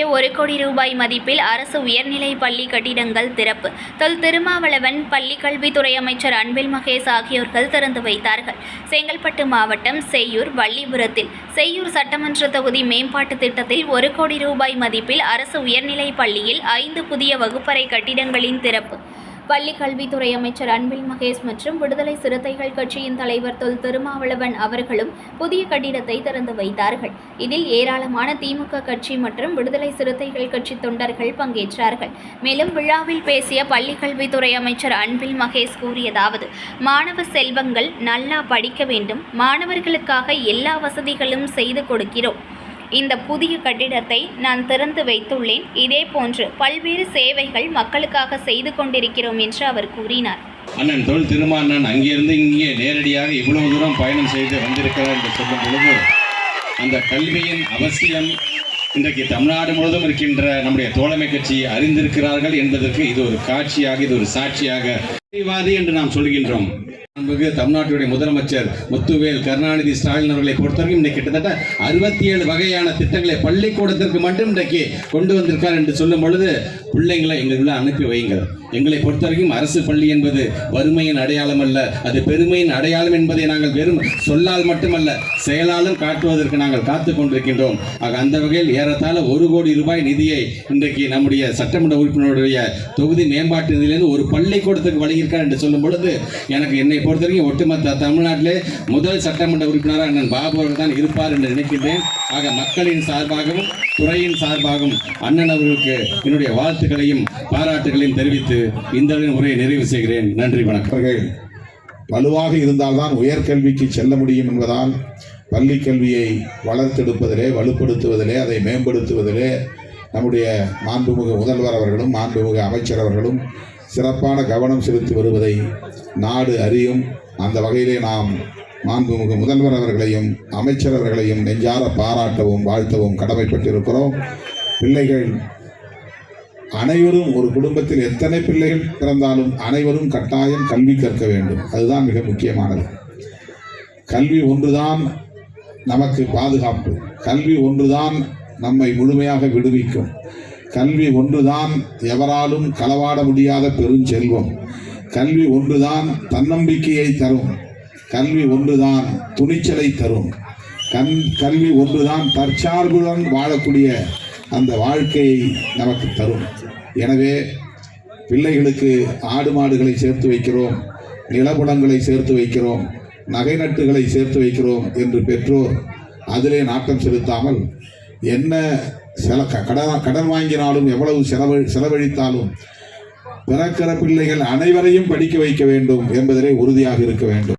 அருகே 1 கோடி ரூபாய் மதிப்பில் அரசு உயர்நிலைப் பள்ளி கட்டிடங்கள் திறப்பு. தொல் திருமாவளவன் பள்ளி கல்வித்துறை அமைச்சர் அன்பில் மகேஷ் ஆகியோர்கள் திறந்து வைத்தார்கள். செங்கல்பட்டு மாவட்டம் செய்யூர் வள்ளிபுரத்தில் செய்யூர் சட்டமன்ற தொகுதி மேம்பாட்டு திட்டத்தில் 1 கோடி ரூபாய் மதிப்பில் அரசு உயர்நிலைப் பள்ளியில் 5 புதிய வகுப்பறை கட்டிடங்களின் திறப்பு. பள்ளி கல்வித்துறை அமைச்சர் அன்பில் மகேஷ் மற்றும் விடுதலை சிறுத்தைகள் கட்சியின் தலைவர் தொல் திருமாவளவன் அவர்களும் புதிய கட்டிடத்தை திறந்து வைத்தார்கள். இதில் ஏராளமான திமுக கட்சி மற்றும் விடுதலை சிறுத்தைகள் கட்சி தொண்டர்கள் பங்கேற்றார்கள். மேலும் விழாவில் பேசிய பள்ளி கல்வித்துறை அமைச்சர் அன்பில் மகேஷ் கூறியதாவது: மாணவ செல்வங்கள் நல்லா படிக்க வேண்டும். மாணவர்களுக்காக எல்லா வசதிகளும் செய்து கொடுக்கிறோம். இந்த புதிய கட்டிடத்தை நான் திறந்து வைத்துள்ளேன். இதே போன்று பல்வேறு சேவைகள் மக்களுக்காக செய்து கொண்டிருக்கிறோம் என்று அவர் கூறினார். அண்ணன் தொல் திருமாவளவன் அங்கிருந்து இங்கே நேரடியாக இவ்வளவு தூரம் பயணம் செய்து வந்திருக்கிறார் என்று சொல்லும் பொழுது அந்த கல்வியின் அவசியம் இன்றைக்கு தமிழ்நாடு முழுவதும் இருக்கின்ற நம்முடைய தோழமை கட்சி அறிந்திருக்கிறார்கள் என்பதற்கு இது ஒரு காட்சியாக, இது ஒரு சாட்சியாக என்று நாம் சொல்கின்றோம். தமிழ்நாட்டுடைய முதலமைச்சர் முத்துவேல் கருணாநிதி ஸ்டாலின் அவர்களை பொறுத்தவரைக்கும் இன்றைக்கு கிட்டத்தட்ட 67 வகையான திட்டங்களை பள்ளிக்கூடத்திற்கு மட்டும் இன்றைக்கு கொண்டு வந்திருக்கார் என்று சொல்லும் பொழுது பிள்ளைங்களை எங்களுக்குள்ள அனுப்பி வையுங்கள். எங்களை பொறுத்தவரைக்கும் அரசு பள்ளி என்பது வறுமையின் அடையாளம் அல்ல, அது பெருமையின் அடையாளம் என்பதை நாங்கள் வெறும் சொல்லால் மட்டுமல்ல செயலாலும் காட்டுவதற்கு நாங்கள் காத்து கொண்டிருக்கின்றோம். ஆக அந்த வகையில் ஏறத்தாழ 1 கோடி ரூபாய் நிதியை இன்றைக்கு நம்முடைய சட்டமன்ற உறுப்பினருடைய தொகுதி மேம்பாட்டு நிதியிலிருந்து ஒரு பள்ளிக்கூடத்துக்கு வழங்கியிருக்கார் என்று சொல்லும் பொழுது எனக்கு என்னை பொறுத்தவரைக்கும் ஒட்டுமொத்த தமிழ்நாட்டிலே முதல் சட்டமன்ற உறுப்பினராக அண்ணன் பாபு அவர்கள் தான் இருப்பார் என்று நினைக்கின்றேன். ஆக மக்களின் சார்பாகவும் துறையின் சார்பாகவும் அண்ணன் அவர்களுக்கு என்னுடைய வாழ்த்துக்களையும் பாராட்டுகளையும் தெரிவித்து இந்த உரையை நிறைவு செய்கிறேன். நன்றி, வணக்கம். வலுவாக இருந்தால்தான் உயர்கல்விக்கு செல்ல முடியும் என்பதால் பள்ளி கல்வியை வளர்த்தெடுப்பதிலே, வலுப்படுத்துவதிலே, அதை மேம்படுத்துவதிலே நம்முடைய மாண்புமிகு முதல்வர் அவர்களும் மாண்புமிகு அமைச்சர் அவர்களும் சிறப்பான கவனம் செலுத்தி வருவதை நாடு அறியும். அந்த வகையிலே நாம் மாண்புமிகு முதல்வர் அவர்களையும் அமைச்சர் அவர்களையும் நெஞ்சார பாராட்டவும் வாழ்த்தவும் கடமைப்பட்டிருக்கிறோம். பிள்ளைகள் அனைவரும், ஒரு குடும்பத்தில் எத்தனை பிள்ளைகள் பிறந்தாலும் அனைவரும் கட்டாயம் கல்வி கற்க வேண்டும். அதுதான் மிக முக்கியமானது. கல்வி ஒன்றுதான் நமக்கு பாதுகாப்பு. கல்வி ஒன்றுதான் நம்மை முழுமையாக விடுவிக்கும். கல்வி ஒன்றுதான் எவராலும் களவாட முடியாத பெருஞ்செல்வம். கல்வி ஒன்றுதான் தன்னம்பிக்கையை தரும். கல்வி ஒன்றுதான் துணிச்சலை தரும். கல்வி ஒன்றுதான் தற்சார்புடன் வாழக்கூடிய அந்த வாழ்க்கையை நமக்கு தரும். எனவே பிள்ளைகளுக்கு ஆடு மாடுகளை சேர்த்து வைக்கிறோம், நிலபுலங்களை சேர்த்து வைக்கிறோம், நகை நட்டுகளை சேர்த்து வைக்கிறோம் என்று பெற்றோர் அதிலே நாட்டம் செலுத்தாமல் என்ன கடன் வாங்கினாலும் எவ்வளவு செலவழித்தாலும் பிறக்கிற பிள்ளைகள் அனைவரையும் படிக்க வைக்க வேண்டும் என்பதிலே உறுதியாக இருக்க வேண்டும்.